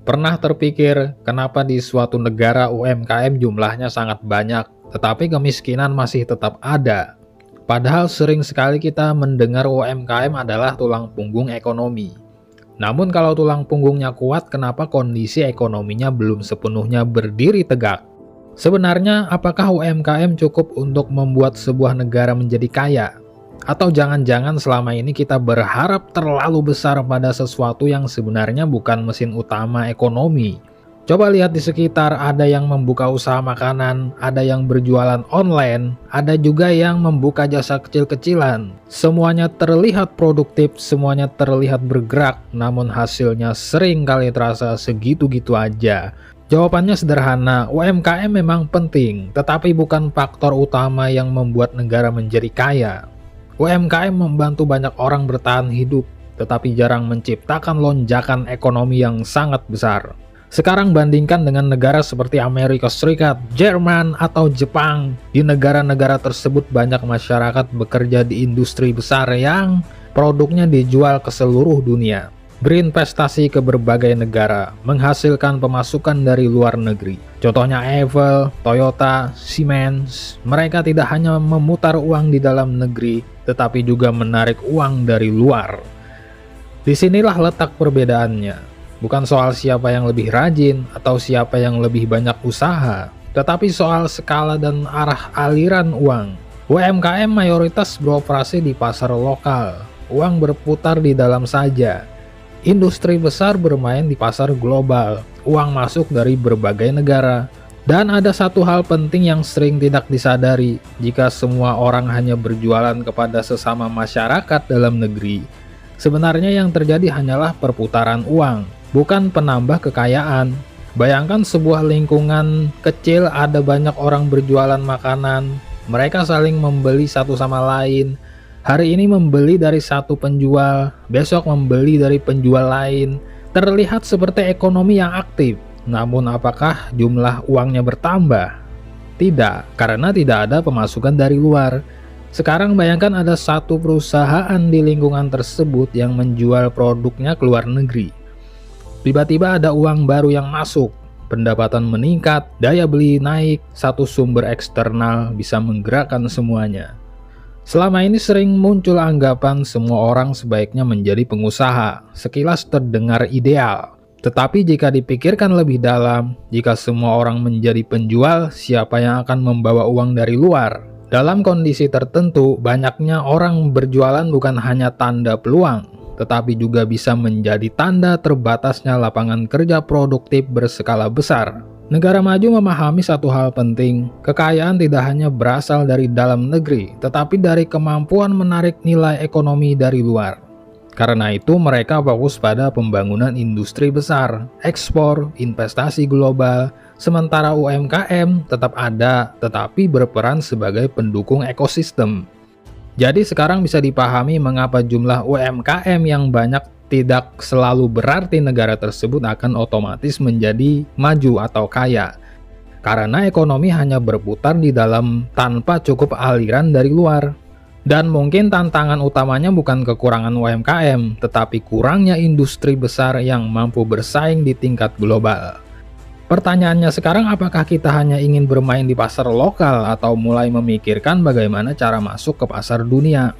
Pernah terpikir kenapa di suatu negara UMKM jumlahnya sangat banyak, tetapi kemiskinan masih tetap ada? Padahal sering sekali kita mendengar UMKM adalah tulang punggung ekonomi. Namun kalau tulang punggungnya kuat, kenapa kondisi ekonominya belum sepenuhnya berdiri tegak? Sebenarnya, apakah UMKM cukup untuk membuat sebuah negara menjadi kaya? Atau jangan-jangan selama ini kita berharap terlalu besar pada sesuatu yang sebenarnya bukan mesin utama ekonomi? Coba lihat di sekitar, ada yang membuka usaha makanan, ada yang berjualan online, ada juga yang membuka jasa kecil-kecilan. Semuanya terlihat produktif, semuanya terlihat bergerak, namun hasilnya sering kali terasa segitu-gitu aja. Jawabannya sederhana, UMKM memang penting, tetapi bukan faktor utama yang membuat negara menjadi kaya. UMKM membantu banyak orang bertahan hidup, tetapi jarang menciptakan lonjakan ekonomi yang sangat besar. Sekarang bandingkan dengan negara seperti Amerika Serikat, Jerman, atau Jepang. Di negara-negara tersebut banyak masyarakat bekerja di industri besar yang produknya dijual ke seluruh dunia. Berinvestasi ke berbagai negara, menghasilkan pemasukan dari luar negeri. Contohnya Apple, Toyota, Siemens. Mereka tidak hanya memutar uang di dalam negeri, tetapi juga menarik uang dari luar. Disinilah letak perbedaannya. Bukan soal siapa yang lebih rajin atau siapa yang lebih banyak usaha, tetapi soal skala dan arah aliran uang. UMKM mayoritas beroperasi di pasar lokal. Uang berputar di dalam saja. Industri besar bermain di pasar global, uang masuk dari berbagai negara. Dan ada satu hal penting yang sering tidak disadari, jika semua orang hanya berjualan kepada sesama masyarakat dalam negeri, sebenarnya yang terjadi hanyalah perputaran uang, bukan penambah kekayaan. Bayangkan sebuah lingkungan kecil, ada banyak orang berjualan makanan, mereka saling membeli satu sama lain. Hari ini membeli dari satu penjual, besok membeli dari penjual lain. Terlihat seperti ekonomi yang aktif. Namun apakah jumlah uangnya bertambah? Tidak, karena tidak ada pemasukan dari luar. Sekarang bayangkan ada satu perusahaan di lingkungan tersebut yang menjual produknya ke luar negeri. Tiba-tiba ada uang baru yang masuk, pendapatan meningkat, daya beli naik, satu sumber eksternal bisa menggerakkan semuanya. Selama ini sering muncul anggapan semua orang sebaiknya menjadi pengusaha, sekilas terdengar ideal. Tetapi jika dipikirkan lebih dalam, jika semua orang menjadi penjual, siapa yang akan membawa uang dari luar? Dalam kondisi tertentu, banyaknya orang berjualan bukan hanya tanda peluang, tetapi juga bisa menjadi tanda terbatasnya lapangan kerja produktif berskala besar. Negara maju memahami satu hal penting, kekayaan tidak hanya berasal dari dalam negeri, tetapi dari kemampuan menarik nilai ekonomi dari luar. Karena itu mereka fokus pada pembangunan industri besar, ekspor, investasi global, sementara UMKM tetap ada, tetapi berperan sebagai pendukung ekosistem. Jadi sekarang bisa dipahami mengapa jumlah UMKM yang banyak tidak selalu berarti negara tersebut akan otomatis menjadi maju atau kaya. Karena ekonomi hanya berputar di dalam tanpa cukup aliran dari luar. Dan mungkin tantangan utamanya bukan kekurangan UMKM, tetapi kurangnya industri besar yang mampu bersaing di tingkat global. Pertanyaannya sekarang, apakah kita hanya ingin bermain di pasar lokal atau mulai memikirkan bagaimana cara masuk ke pasar dunia?